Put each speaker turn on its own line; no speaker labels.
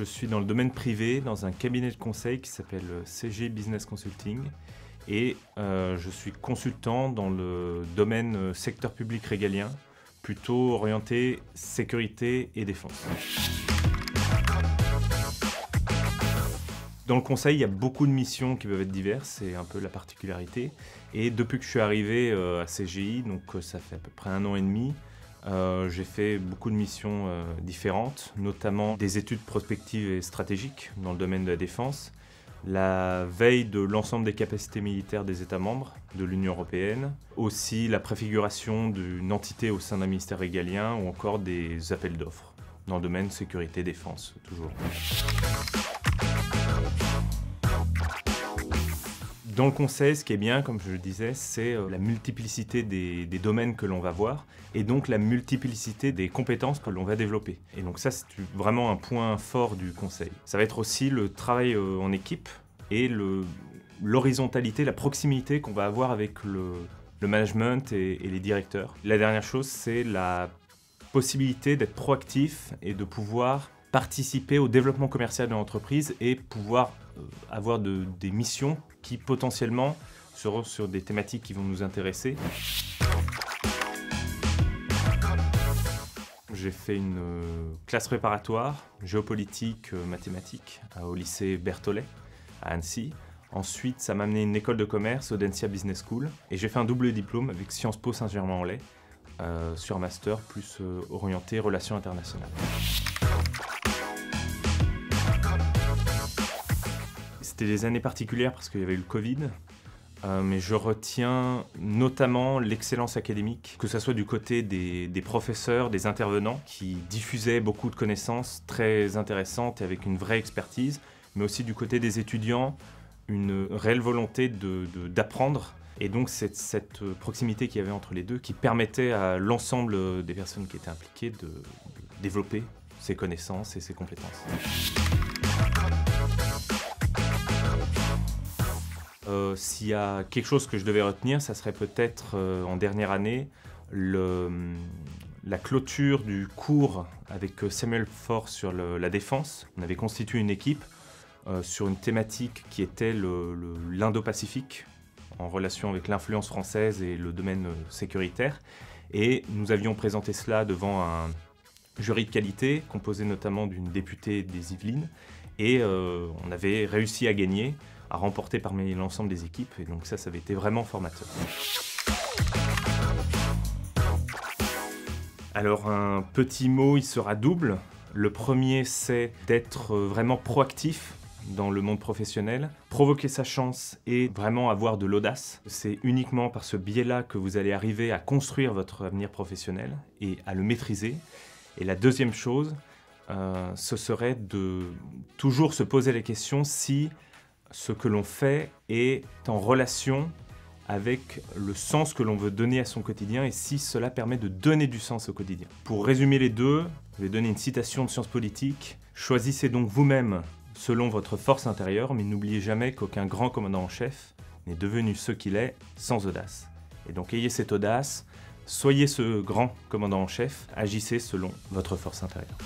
Je suis dans le domaine privé, dans un cabinet de conseil qui s'appelle CG Business Consulting et je suis consultant dans le domaine secteur public régalien, plutôt orienté sécurité et défense. Dans le conseil, il y a beaucoup de missions qui peuvent être diverses, c'est un peu la particularité. Et depuis que je suis arrivé à CGI, donc ça fait à peu près 1 an et demi, j'ai fait beaucoup de missions différentes, notamment des études prospectives et stratégiques dans le domaine de la défense, la veille de l'ensemble des capacités militaires des États membres de l'Union européenne, aussi la préfiguration d'une entité au sein d'un ministère régalien ou encore des appels d'offres dans le domaine sécurité-défense, toujours. Dans le conseil, ce qui est bien, comme je le disais, c'est la multiplicité des domaines que l'on va voir et donc la multiplicité des compétences que l'on va développer. Et donc ça, c'est vraiment un point fort du conseil. Ça va être aussi le travail en équipe et l'horizontalité, la proximité qu'on va avoir avec le management et les directeurs. La dernière chose, c'est la possibilité d'être proactif et de pouvoir participer au développement commercial de l'entreprise et pouvoir avoir des missions qui potentiellement seront sur des thématiques qui vont nous intéresser. J'ai fait une classe préparatoire, géopolitique, mathématiques, au lycée Berthollet, à Annecy. Ensuite, ça m'a amené à une école de commerce, Audencia Business School. Et j'ai fait un double diplôme avec Sciences Po Saint-Germain-en-Laye, sur un master plus orienté relations internationales. C'était des années particulières parce qu'il y avait eu le Covid, mais je retiens notamment l'excellence académique, que ce soit du côté des professeurs, des intervenants, qui diffusaient beaucoup de connaissances très intéressantes et avec une vraie expertise, mais aussi du côté des étudiants, une réelle volonté d'apprendre. Et donc cette proximité qu'il y avait entre les deux qui permettait à l'ensemble des personnes qui étaient impliquées de développer ses connaissances et ses compétences. S'il y a quelque chose que je devais retenir, ça serait peut-être en dernière année la clôture du cours avec Samuel Faure sur la défense. On avait constitué une équipe sur une thématique qui était l'Indo-Pacifique, en relation avec l'influence française et le domaine sécuritaire. Et nous avions présenté cela devant un jury de qualité, composé notamment d'une députée des Yvelines. Et on avait réussi à gagner, à remporter parmi l'ensemble des équipes. Et donc ça avait été vraiment formateur. Alors un petit mot, il sera double. Le premier, c'est d'être vraiment proactif dans le monde professionnel, provoquer sa chance et vraiment avoir de l'audace. C'est uniquement par ce biais-là que vous allez arriver à construire votre avenir professionnel et à le maîtriser. Et la deuxième chose, ce serait de toujours se poser la question si ce que l'on fait est en relation avec le sens que l'on veut donner à son quotidien et si cela permet de donner du sens au quotidien. Pour résumer les deux, je vais donner une citation de Sciences Politiques. « Choisissez donc vous-même selon votre force intérieure, mais n'oubliez jamais qu'aucun grand commandant en chef n'est devenu ce qu'il est sans audace. » Et donc ayez cette audace, soyez ce grand commandant en chef, agissez selon votre force intérieure.